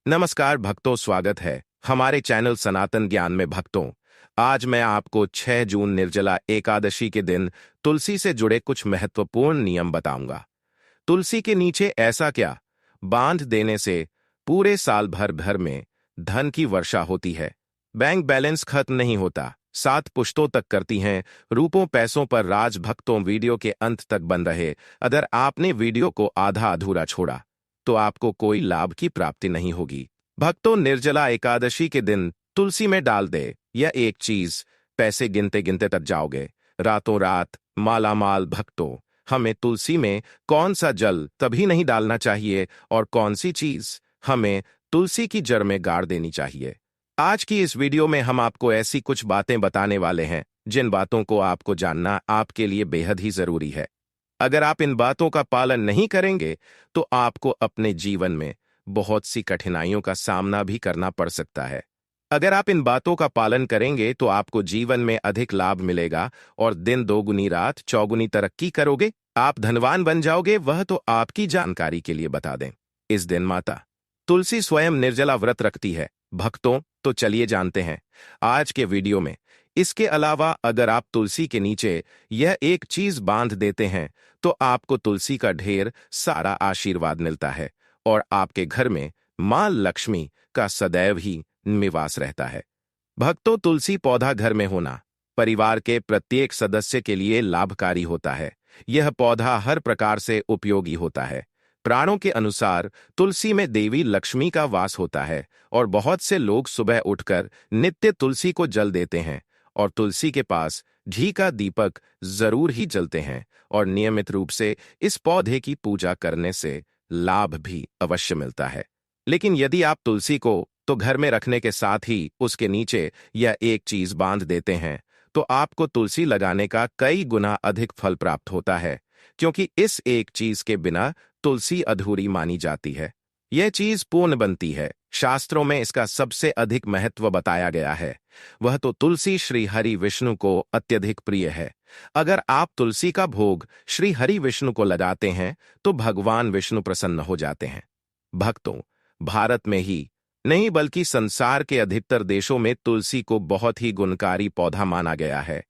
नमस्कार भक्तों, स्वागत है हमारे चैनल सनातन ज्ञान में। भक्तों, आज मैं आपको 6 जून निर्जला एकादशी के दिन तुलसी से जुड़े कुछ महत्वपूर्ण नियम बताऊंगा। तुलसी के नीचे ऐसा क्या बांध देने से पूरे साल भर भर में धन की वर्षा होती है, बैंक बैलेंस खत्म नहीं होता, 7 पुश्तों तक करती हैं रूपों पैसों पर राज। भक्तों, वीडियो के अंत तक बन रहे। अगर आपने वीडियो को आधा अधूरा छोड़ा तो आपको कोई लाभ की प्राप्ति नहीं होगी। भक्तों, निर्जला एकादशी के दिन तुलसी में डाल दे यह एक चीज, पैसे गिनते गिनते तक जाओगे, रातों रात माला माल। भक्तों, हमें तुलसी में कौन सा जल तभी नहीं डालना चाहिए और कौन सी चीज हमें तुलसी की जड़ में गाड़ देनी चाहिए। आज की इस वीडियो में हम आपको ऐसी कुछ बातें बताने वाले हैं जिन बातों को आपको जानना आपके लिए बेहद ही जरूरी है। अगर आप इन बातों का पालन नहीं करेंगे तो आपको अपने जीवन में बहुत सी कठिनाइयों का सामना भी करना पड़ सकता है। अगर आप इन बातों का पालन करेंगे तो आपको जीवन में अधिक लाभ मिलेगा और दिन दोगुनी रात चौगुनी तरक्की करोगे, आप धनवान बन जाओगे। वह तो आपकी जानकारी के लिए बता दें, इस दिन माता तुलसी स्वयं निर्जला व्रत रखती है। भक्तों, तो चलिए जानते हैं आज के वीडियो में। इसके अलावा अगर आप तुलसी के नीचे यह एक चीज बांध देते हैं तो आपको तुलसी का ढेर सारा आशीर्वाद मिलता है और आपके घर में मां लक्ष्मी का सदैव ही निवास रहता है। भक्तों, तुलसी पौधा घर में होना परिवार के प्रत्येक सदस्य के लिए लाभकारी होता है। यह पौधा हर प्रकार से उपयोगी होता है। पुराणों के अनुसार तुलसी में देवी लक्ष्मी का वास होता है और बहुत से लोग सुबह उठकर नित्य तुलसी को जल देते हैं और तुलसी के पास घी का दीपक जरूर ही जलते हैं और नियमित रूप से इस पौधे की पूजा करने से लाभ भी अवश्य मिलता है। लेकिन यदि आप तुलसी को तो घर में रखने के साथ ही उसके नीचे यह एक चीज बांध देते हैं तो आपको तुलसी लगाने का कई गुना अधिक फल प्राप्त होता है, क्योंकि इस एक चीज के बिना तुलसी अधूरी मानी जाती है। यह चीज पूर्ण बनती है। शास्त्रों में इसका सबसे अधिक महत्व बताया गया है। वह तो तुलसी श्री हरि विष्णु को अत्यधिक प्रिय है। अगर आप तुलसी का भोग श्री हरि विष्णु को लगाते हैं तो भगवान विष्णु प्रसन्न हो जाते हैं। भक्तों, भारत में ही नहीं बल्कि संसार के अधिकतर देशों में तुलसी को बहुत ही गुणकारी पौधा माना गया है।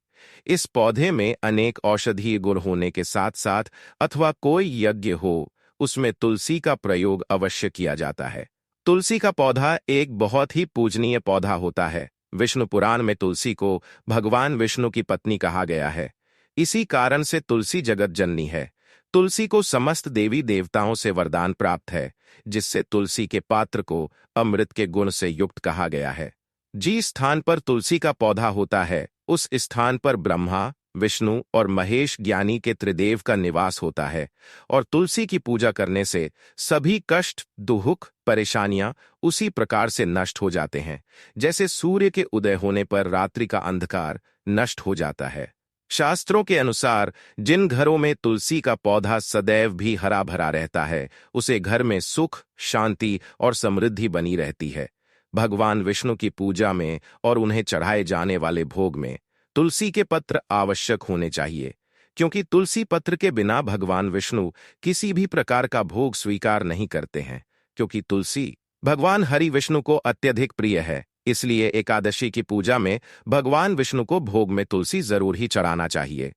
इस पौधे में अनेक औषधीय गुण होने के साथ साथ अथवा कोई यज्ञ हो उसमें तुलसी का प्रयोग अवश्य किया जाता है। तुलसी का पौधा एक बहुत ही पूजनीय पौधा होता है। विष्णु पुराण में तुलसी को भगवान विष्णु की पत्नी कहा गया है। इसी कारण से तुलसी जगत जननी है। तुलसी को समस्त देवी देवताओं से वरदान प्राप्त है, जिससे तुलसी के पात्र को अमृत के गुण से युक्त कहा गया है। जिस स्थान पर तुलसी का पौधा होता है उस स्थान पर ब्रह्मा, विष्णु और महेश ज्ञानी के त्रिदेव का निवास होता है और तुलसी की पूजा करने से सभी कष्ट, दुख, परेशानियां उसी प्रकार से नष्ट हो जाते हैं जैसे सूर्य के उदय होने पर रात्रि का अंधकार नष्ट हो जाता है। शास्त्रों के अनुसार जिन घरों में तुलसी का पौधा सदैव भी हरा भरा रहता है उसे घर में सुख, शांति और समृद्धि बनी रहती है। भगवान विष्णु की पूजा में और उन्हें चढ़ाए जाने वाले भोग में तुलसी के पत्र आवश्यक होने चाहिए, क्योंकि तुलसी पत्र के बिना भगवान विष्णु किसी भी प्रकार का भोग स्वीकार नहीं करते हैं। क्योंकि तुलसी भगवान हरि विष्णु को अत्यधिक प्रिय है, इसलिए एकादशी की पूजा में भगवान विष्णु को भोग में तुलसी जरूर ही चढ़ाना चाहिए।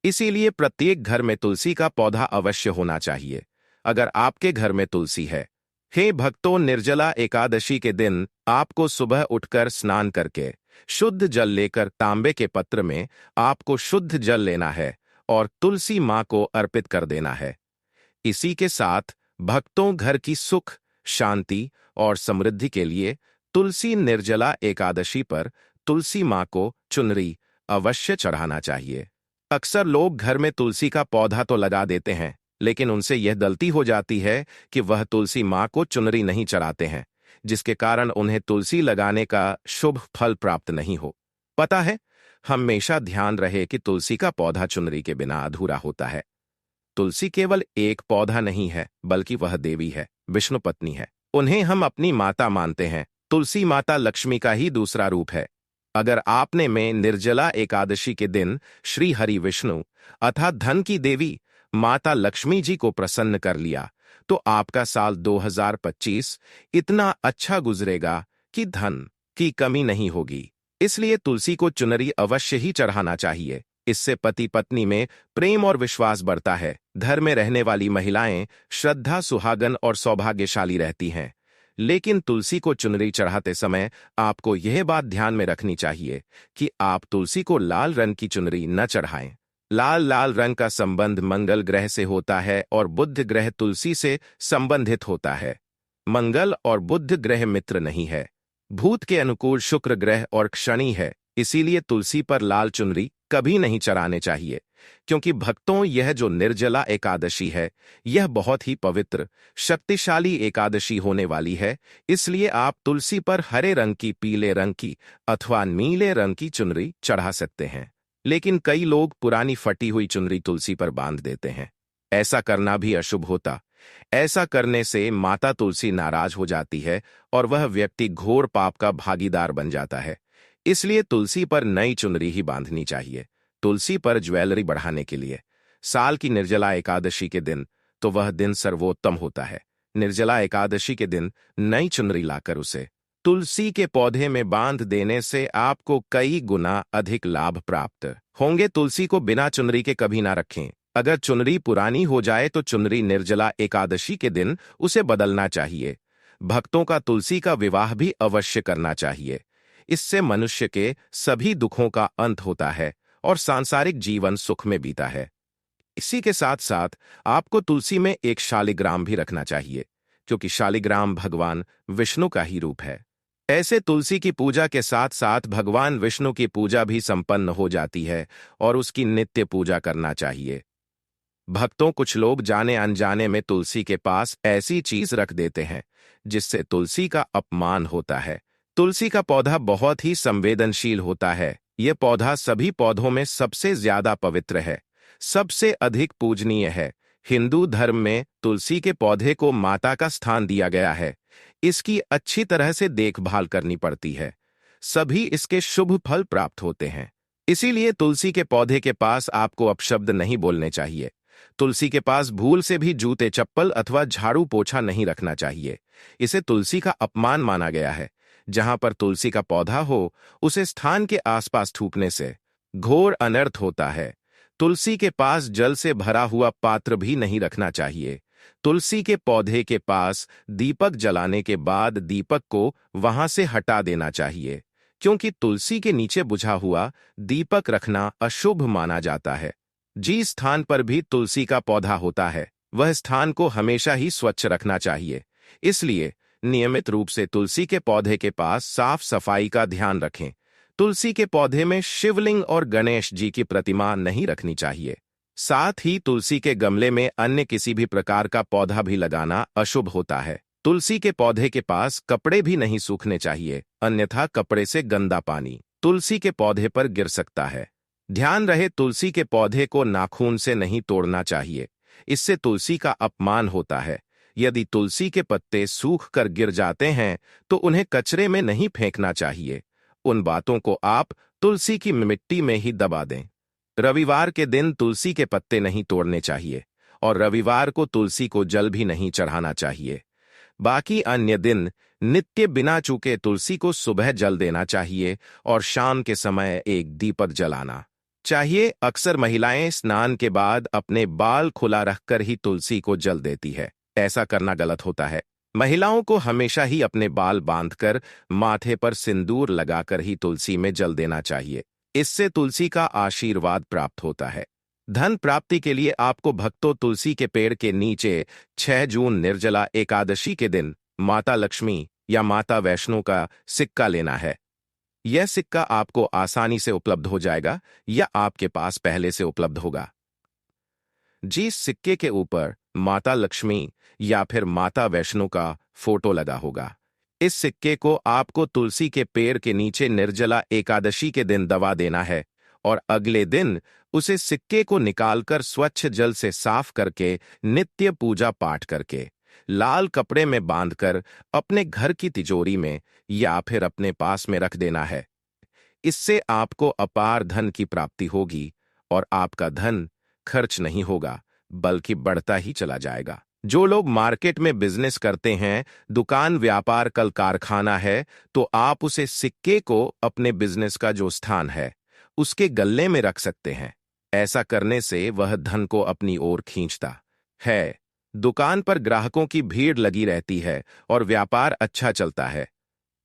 इसीलिए प्रत्येक घर में तुलसी का पौधा अवश्य होना चाहिए। अगर आपके घर में तुलसी है, हे भक्तों, निर्जला एकादशी के दिन आपको सुबह उठकर स्नान करके शुद्ध जल लेकर तांबे के पत्र में आपको शुद्ध जल लेना है और तुलसी मां को अर्पित कर देना है। इसी के साथ भक्तों, घर की सुख, शांति और समृद्धि के लिए तुलसी निर्जला एकादशी पर तुलसी मां को चुनरी अवश्य चढ़ाना चाहिए। अक्सर लोग घर में तुलसी का पौधा तो लगा देते हैं, लेकिन उनसे यह गलती हो जाती है कि वह तुलसी मां को चुनरी नहीं चढ़ाते हैं, जिसके कारण उन्हें तुलसी लगाने का शुभ फल प्राप्त नहीं हो। पता है, हमेशा ध्यान रहे कि तुलसी का पौधा चुनरी के बिना अधूरा होता है। तुलसी केवल एक पौधा नहीं है, बल्कि वह देवी है, विष्णु पत्नी है। उन्हें हम अपनी माता मानते हैं। तुलसी माता लक्ष्मी का ही दूसरा रूप है। अगर आपने में निर्जला एकादशी के दिन श्री हरि विष्णु अर्थात धन की देवी माता लक्ष्मी जी को प्रसन्न कर लिया तो आपका साल 2025 इतना अच्छा गुजरेगा कि धन की कमी नहीं होगी। इसलिए तुलसी को चुनरी अवश्य ही चढ़ाना चाहिए। इससे पति पत्नी में प्रेम और विश्वास बढ़ता है। घर में रहने वाली महिलाएं श्रद्धा, सुहागन और सौभाग्यशाली रहती हैं। लेकिन तुलसी को चुनरी चढ़ाते समय आपको यह बात ध्यान में रखनी चाहिए कि आप तुलसी को लाल रंग की चुनरी न चढ़ाएं। लाल रंग का संबंध मंगल ग्रह से होता है और बुध ग्रह तुलसी से संबंधित होता है। मंगल और बुध ग्रह मित्र नहीं है। भूत के अनुकूल शुक्र ग्रह और शनि है। इसीलिए तुलसी पर लाल चुनरी कभी नहीं चढ़ाने चाहिए, क्योंकि भक्तों, यह जो निर्जला एकादशी है, यह बहुत ही पवित्र, शक्तिशाली एकादशी होने वाली है। इसलिए आप तुलसी पर हरे रंग की, पीले रंग की अथवा नीले रंग की चुनरी चढ़ा सकते हैं। लेकिन कई लोग पुरानी फटी हुई चुनरी तुलसी पर बांध देते हैं। ऐसा करना भी अशुभ होता। ऐसा करने से माता तुलसी नाराज हो जाती है और वह व्यक्ति घोर पाप का भागीदार बन जाता है। इसलिए तुलसी पर नई चुनरी ही बांधनी चाहिए। तुलसी पर ज्वेलरी बढ़ाने के लिए साल की निर्जला एकादशी के दिन तो वह दिन सर्वोत्तम होता है। निर्जला एकादशी के दिन नई चुनरी लाकर उसे तुलसी के पौधे में बांध देने से आपको कई गुना अधिक लाभ प्राप्त होंगे। तुलसी को बिना चुनरी के कभी ना रखें। अगर चुनरी पुरानी हो जाए तो चुनरी निर्जला एकादशी के दिन उसे बदलना चाहिए। भक्तों का तुलसी का विवाह भी अवश्य करना चाहिए। इससे मनुष्य के सभी दुखों का अंत होता है और सांसारिक जीवन सुख में बीता है। इसी के साथ साथ आपको तुलसी में एक शालिग्राम भी रखना चाहिए, क्योंकि शालिग्राम भगवान विष्णु का ही रूप है। ऐसे तुलसी की पूजा के साथ साथ भगवान विष्णु की पूजा भी संपन्न हो जाती है और उसकी नित्य पूजा करना चाहिए। भक्तों, कुछ लोग जाने अनजाने में तुलसी के पास ऐसी चीज रख देते हैं जिससे तुलसी का अपमान होता है। तुलसी का पौधा बहुत ही संवेदनशील होता है। यह पौधा सभी पौधों में सबसे ज्यादा पवित्र है, सबसे अधिक पूजनीय है। हिंदू धर्म में तुलसी के पौधे को माता का स्थान दिया गया है। इसकी अच्छी तरह से देखभाल करनी पड़ती है। सभी इसके शुभ फल प्राप्त होते हैं। इसीलिए तुलसी के पौधे के पास आपको अपशब्द नहीं बोलने चाहिए। तुलसी के पास भूल से भी जूते, चप्पल अथवा झाड़ू पोछा नहीं रखना चाहिए। इसे तुलसी का अपमान माना गया है। जहां पर तुलसी का पौधा हो, उसे स्थान के आसपास थूकने से घोर अनर्थ होता है। तुलसी के पास जल से भरा हुआ पात्र भी नहीं रखना चाहिए। तुलसी के पौधे के पास दीपक जलाने के बाद दीपक को वहां से हटा देना चाहिए, क्योंकि तुलसी के नीचे बुझा हुआ दीपक रखना अशुभ माना जाता है। जिस स्थान पर भी तुलसी का पौधा होता है, वह स्थान को हमेशा ही स्वच्छ रखना चाहिए। इसलिए नियमित रूप से तुलसी के पौधे के पास साफ सफाई का ध्यान रखें। तुलसी के पौधे में शिवलिंग और गणेश जी की प्रतिमा नहीं रखनी चाहिए। साथ ही तुलसी के गमले में अन्य किसी भी प्रकार का पौधा भी लगाना अशुभ होता है। तुलसी के पौधे के पास कपड़े भी नहीं सूखने चाहिए, अन्यथा कपड़े से गंदा पानी तुलसी के पौधे पर गिर सकता है। ध्यान रहे, तुलसी के पौधे को नाखून से नहीं तोड़ना चाहिए। इससे तुलसी का अपमान होता है। यदि तुलसी के पत्ते सूख कर गिर जाते हैं तो उन्हें कचरे में नहीं फेंकना चाहिए। उन बातों को आप तुलसी की मिट्टी में ही दबा दें। रविवार के दिन तुलसी के पत्ते नहीं तोड़ने चाहिए और रविवार को तुलसी को जल भी नहीं चढ़ाना चाहिए। बाकी अन्य दिन नित्य बिना चूके तुलसी को सुबह जल देना चाहिए और शाम के समय एक दीपक जलाना चाहिए। अक्सर महिलाएं स्नान के बाद अपने बाल खुला रखकर ही तुलसी को जल देती है। ऐसा करना गलत होता है। महिलाओं को हमेशा ही अपने बाल बांधकर माथे पर सिंदूर लगाकर ही तुलसी में जल देना चाहिए। इससे तुलसी का आशीर्वाद प्राप्त होता है। धन प्राप्ति के लिए आपको भक्तों तुलसी के पेड़ के नीचे 6 जून निर्जला एकादशी के दिन माता लक्ष्मी या माता वैष्णो का सिक्का लेना है। यह सिक्का आपको आसानी से उपलब्ध हो जाएगा या आपके पास पहले से उपलब्ध होगा। जिस सिक्के के ऊपर माता लक्ष्मी या फिर माता वैष्णो का फोटो लगा होगा, इस सिक्के को आपको तुलसी के पेड़ के नीचे निर्जला एकादशी के दिन दबा देना है और अगले दिन उसे सिक्के को निकालकर स्वच्छ जल से साफ करके नित्य पूजा पाठ करके लाल कपड़े में बांधकर अपने घर की तिजोरी में या फिर अपने पास में रख देना है। इससे आपको अपार धन की प्राप्ति होगी और आपका धन खर्च नहीं होगा, बल्कि बढ़ता ही चला जाएगा। जो लोग मार्केट में बिजनेस करते हैं, दुकान, व्यापार, कल कारखाना है, तो आप उसे सिक्के को अपने बिजनेस का जो स्थान है उसके गल्ले में रख सकते हैं। ऐसा करने से वह धन को अपनी ओर खींचता है। दुकान पर ग्राहकों की भीड़ लगी रहती है और व्यापार अच्छा चलता है।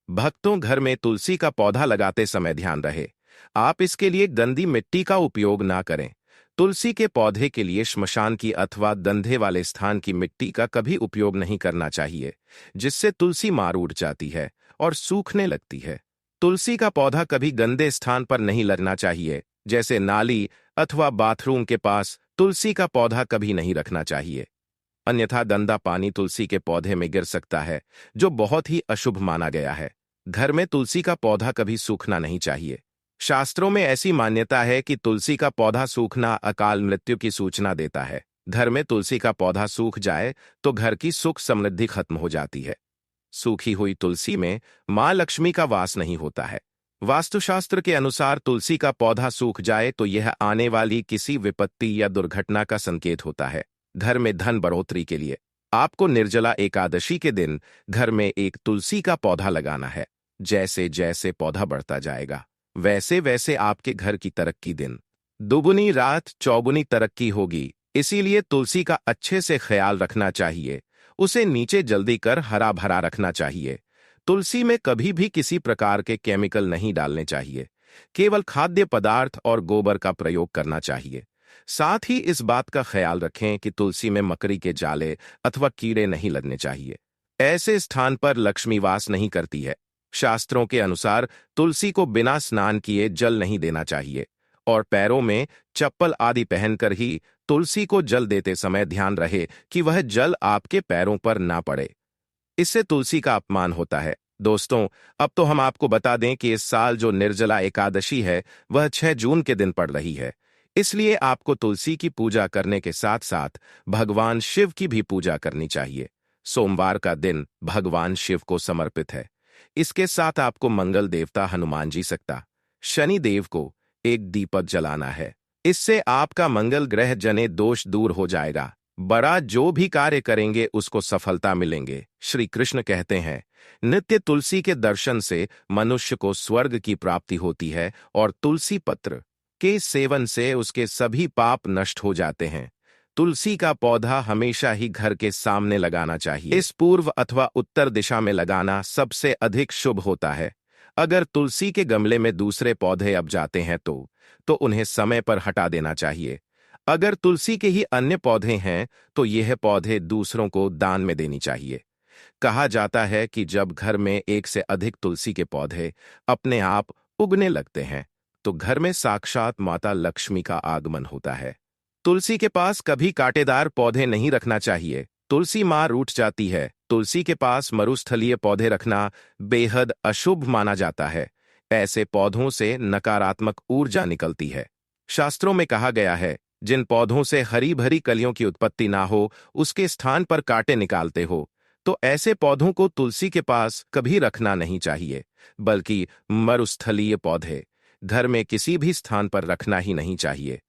भक्तों, घर में तुलसी का पौधा लगाते समय ध्यान रहे, आप इसके लिए गंदी मिट्टी का उपयोग ना करें। तुलसी के पौधे के लिए श्मशान की अथवा दंधे वाले स्थान की मिट्टी का कभी उपयोग नहीं करना चाहिए, जिससे तुलसी मार उठ जाती है और सूखने लगती है। तुलसी का पौधा कभी गंदे स्थान पर नहीं लगना चाहिए, जैसे नाली अथवा बाथरूम के पास तुलसी का पौधा कभी नहीं रखना चाहिए। अन्यथा गंदा पानी तुलसी के पौधे में गिर सकता है, जो बहुत ही अशुभ माना गया है। घर में तुलसी का पौधा कभी सूखना नहीं चाहिए। शास्त्रों में ऐसी मान्यता है कि तुलसी का पौधा सूखना अकाल मृत्यु की सूचना देता है। घर में तुलसी का पौधा सूख जाए तो घर की सुख समृद्धि खत्म हो जाती है। सूखी हुई तुलसी में मां लक्ष्मी का वास नहीं होता है। वास्तुशास्त्र के अनुसार तुलसी का पौधा सूख जाए तो यह आने वाली किसी विपत्ति या दुर्घटना का संकेत होता है। घर में धन बढ़ोतरी के लिए आपको निर्जला एकादशी के दिन घर में एक तुलसी का पौधा लगाना है। जैसे जैसे पौधा बढ़ता जाएगा, वैसे वैसे आपके घर की तरक्की दिन दुगुनी रात चौगुनी तरक्की होगी। इसीलिए तुलसी का अच्छे से ख्याल रखना चाहिए। उसे नीचे जल्दी कर हरा भरा रखना चाहिए। तुलसी में कभी भी किसी प्रकार के केमिकल नहीं डालने चाहिए। केवल खाद्य पदार्थ और गोबर का प्रयोग करना चाहिए। साथ ही इस बात का ख्याल रखें कि तुलसी में मकड़ी के जाले अथवा कीड़े नहीं लगने चाहिए। ऐसे स्थान पर लक्ष्मी वास नहीं करती है। शास्त्रों के अनुसार तुलसी को बिना स्नान किए जल नहीं देना चाहिए और पैरों में चप्पल आदि पहनकर ही तुलसी को जल देते समय ध्यान रहे कि वह जल आपके पैरों पर ना पड़े। इससे तुलसी का अपमान होता है। दोस्तों, अब तो हम आपको बता दें कि इस साल जो निर्जला एकादशी है वह 6 जून के दिन पड़ रही है। इसलिए आपको तुलसी की पूजा करने के साथ साथ भगवान शिव की भी पूजा करनी चाहिए। सोमवार का दिन भगवान शिव को समर्पित है। इसके साथ आपको मंगल देवता हनुमान जी सकता शनि देव को एक दीपक जलाना है। इससे आपका मंगल ग्रह जने दोष दूर हो जाएगा। बड़ा जो भी कार्य करेंगे उसको सफलता मिलेंगे। श्री कृष्ण कहते हैं, नित्य तुलसी के दर्शन से मनुष्य को स्वर्ग की प्राप्ति होती है और तुलसी पत्र के सेवन से उसके सभी पाप नष्ट हो जाते हैं। तुलसी का पौधा हमेशा ही घर के सामने लगाना चाहिए। इस पूर्व अथवा उत्तर दिशा में लगाना सबसे अधिक शुभ होता है। अगर तुलसी के गमले में दूसरे पौधे अब जाते हैं तो उन्हें समय पर हटा देना चाहिए। अगर तुलसी के ही अन्य पौधे हैं तो यह पौधे दूसरों को दान में देनी चाहिए। कहा जाता है कि जब घर में एक से अधिक तुलसी के पौधे अपने आप उगने लगते हैं तो घर में साक्षात माता लक्ष्मी का आगमन होता है। तुलसी के पास कभी कांटेदार पौधे नहीं रखना चाहिए। तुलसी मां रूठ जाती है। तुलसी के पास मरुस्थलीय पौधे रखना बेहद अशुभ माना जाता है। ऐसे पौधों से नकारात्मक ऊर्जा निकलती है। शास्त्रों में कहा गया है, जिन पौधों से हरी भरी कलियों की उत्पत्ति ना हो उसके स्थान पर कांटे निकालते हो, तो ऐसे पौधों को तुलसी के पास कभी रखना नहीं चाहिए, बल्कि मरुस्थलीय पौधे घर में किसी भी स्थान पर रखना ही नहीं चाहिए।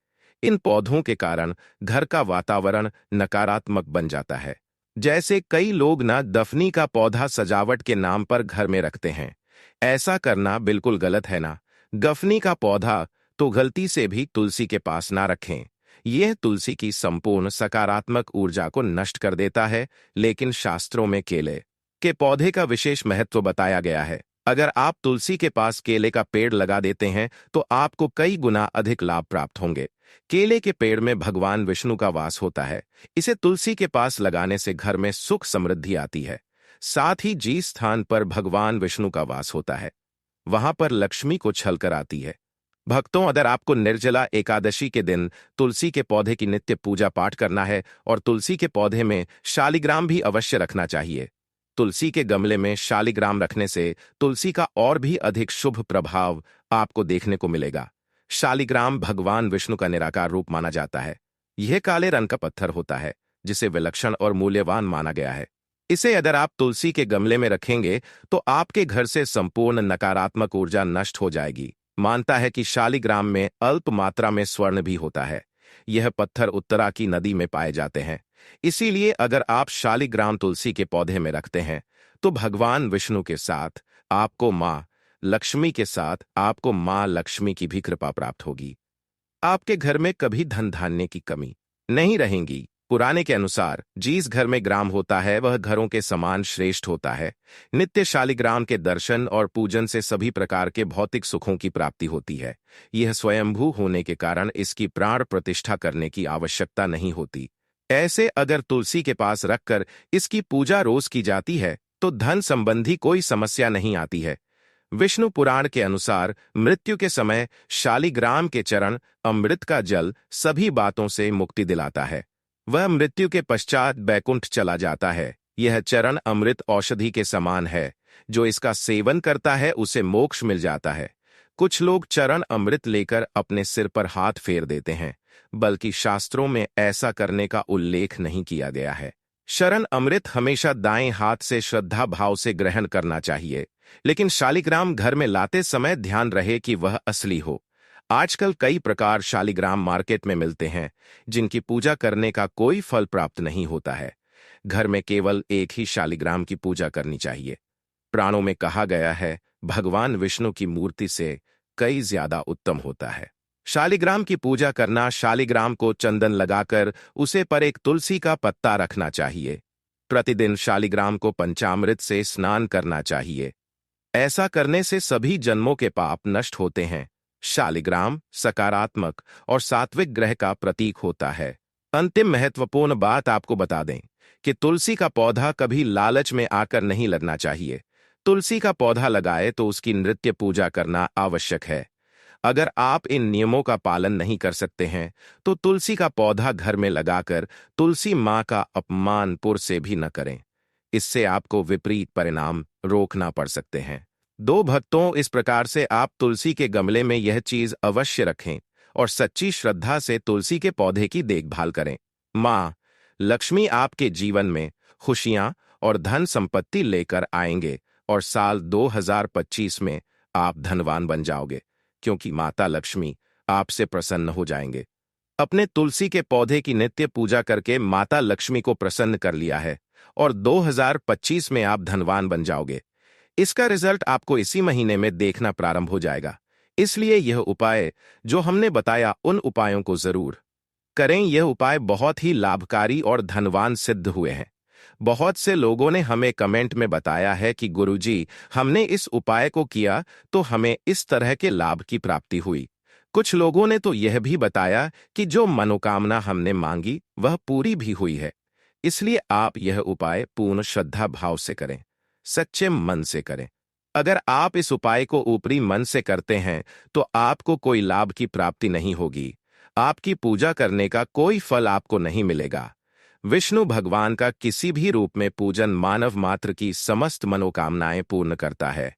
इन पौधों के कारण घर का वातावरण नकारात्मक बन जाता है। जैसे कई लोग ना दफनी का पौधा सजावट के नाम पर घर में रखते हैं। ऐसा करना बिल्कुल गलत है ना। गफनी का पौधा तो गलती से भी तुलसी के पास ना रखें। यह तुलसी की संपूर्ण सकारात्मक ऊर्जा को नष्ट कर देता है। लेकिन शास्त्रों में केले के पौधे का विशेष महत्व बताया गया है। अगर आप तुलसी के पास केले का पेड़ लगा देते हैं तो आपको कई गुना अधिक लाभ प्राप्त होंगे। केले के पेड़ में भगवान विष्णु का वास होता है। इसे तुलसी के पास लगाने से घर में सुख समृद्धि आती है। साथ ही जिस स्थान पर भगवान विष्णु का वास होता है वहां पर लक्ष्मी को छलकर आती है। भक्तों, अगर आपको निर्जला एकादशी के दिन तुलसी के पौधे की नित्य पूजा पाठ करना है और तुलसी के पौधे में शालिग्राम भी अवश्य रखना चाहिए। तुलसी के गमले में शालिग्राम रखने से तुलसी का और भी अधिक शुभ प्रभाव आपको देखने को मिलेगा। शालिग्राम भगवान विष्णु का निराकार रूप माना जाता है। यह काले रंग का पत्थर होता है जिसे विलक्षण और मूल्यवान माना गया है। इसे अगर आप तुलसी के गमले में रखेंगे तो आपके घर से संपूर्ण नकारात्मक ऊर्जा नष्ट हो जाएगी। मानता है कि शालिग्राम में अल्प मात्रा में स्वर्ण भी होता है। यह पत्थर उत्तरा की नदी में पाए जाते हैं। इसीलिए अगर आप शालिग्राम तुलसी के पौधे में रखते हैं तो भगवान विष्णु के साथ आपको माँ लक्ष्मी के साथ आपको माँ लक्ष्मी की भी कृपा प्राप्त होगी। आपके घर में कभी धन धान्य की कमी नहीं रहेगी। पुराने के अनुसार जिस घर में ग्राम होता है वह घरों के समान श्रेष्ठ होता है। नित्य शालिग्राम के दर्शन और पूजन से सभी प्रकार के भौतिक सुखों की प्राप्ति होती है। यह स्वयंभू होने के कारण इसकी प्राण प्रतिष्ठा करने की आवश्यकता नहीं होती। ऐसे अगर तुलसी के पास रखकर इसकी पूजा रोज की जाती है तो धन संबंधी कोई समस्या नहीं आती है। विष्णु पुराण के अनुसार मृत्यु के समय शालिग्राम के चरण अमृत का जल सभी बातों से मुक्ति दिलाता है। वह मृत्यु के पश्चात बैकुंठ चला जाता है। यह चरण अमृत औषधि के समान है। जो इसका सेवन करता है उसे मोक्ष मिल जाता है। कुछ लोग चरण अमृत लेकर अपने सिर पर हाथ फेर देते हैं, बल्कि शास्त्रों में ऐसा करने का उल्लेख नहीं किया गया है। शरण अमृत हमेशा दाएं हाथ से श्रद्धा भाव से ग्रहण करना चाहिए, लेकिन शालिग्राम घर में लाते समय ध्यान रहे कि वह असली हो। आजकल कई प्रकार शालिग्राम मार्केट में मिलते हैं जिनकी पूजा करने का कोई फल प्राप्त नहीं होता है। घर में केवल एक ही शालिग्राम की पूजा करनी चाहिए। पुराणों में कहा गया है भगवान विष्णु की मूर्ति से कई ज्यादा उत्तम होता है। शालिग्राम की पूजा करना, शालिग्राम को चंदन लगाकर उसे पर एक तुलसी का पत्ता रखना चाहिए। प्रतिदिन शालिग्राम को पंचामृत से स्नान करना चाहिए। ऐसा करने से सभी जन्मों के पाप नष्ट होते हैं। शालिग्राम सकारात्मक और सात्विक ग्रह का प्रतीक होता है। अंतिम महत्वपूर्ण बात आपको बता दें कि तुलसी का पौधा कभी लालच में आकर नहीं लगना चाहिए। तुलसी का पौधा लगाए तो उसकी नित्य पूजा करना आवश्यक है। अगर आप इन नियमों का पालन नहीं कर सकते हैं तो तुलसी का पौधा घर में लगाकर तुलसी माँ का अपमान पुर से भी न करें। इससे आपको विपरीत परिणाम रोकना पड़ सकते हैं। दो भक्तों, इस प्रकार से आप तुलसी के गमले में यह चीज अवश्य रखें और सच्ची श्रद्धा से तुलसी के पौधे की देखभाल करें। माँ लक्ष्मी आपके जीवन में खुशियां और धन संपत्ति लेकर आएंगे और साल 2025 में आप धनवान बन जाओगे, क्योंकि माता लक्ष्मी आपसे प्रसन्न हो जाएंगे। अपने तुलसी के पौधे की नित्य पूजा करके माता लक्ष्मी को प्रसन्न कर लिया है और 2025 में आप धनवान बन जाओगे। इसका रिजल्ट आपको इसी महीने में देखना प्रारंभ हो जाएगा। इसलिए यह उपाय जो हमने बताया उन उपायों को जरूर करें। यह उपाय बहुत ही लाभकारी और धनवान सिद्ध हुए हैं। बहुत से लोगों ने हमें कमेंट में बताया है कि गुरुजी, हमने इस उपाय को किया तो हमें इस तरह के लाभ की प्राप्ति हुई। कुछ लोगों ने तो यह भी बताया कि जो मनोकामना हमने मांगी वह पूरी भी हुई है। इसलिए आप यह उपाय पूर्ण श्रद्धा भाव से करें, सच्चे मन से करें। अगर आप इस उपाय को ऊपरी मन से करते हैं तो आपको कोई लाभ की प्राप्ति नहीं होगी। आपकी पूजा करने का कोई फल आपको नहीं मिलेगा। विष्णु भगवान का किसी भी रूप में पूजन मानव मात्र की समस्त मनोकामनाएं पूर्ण करता है।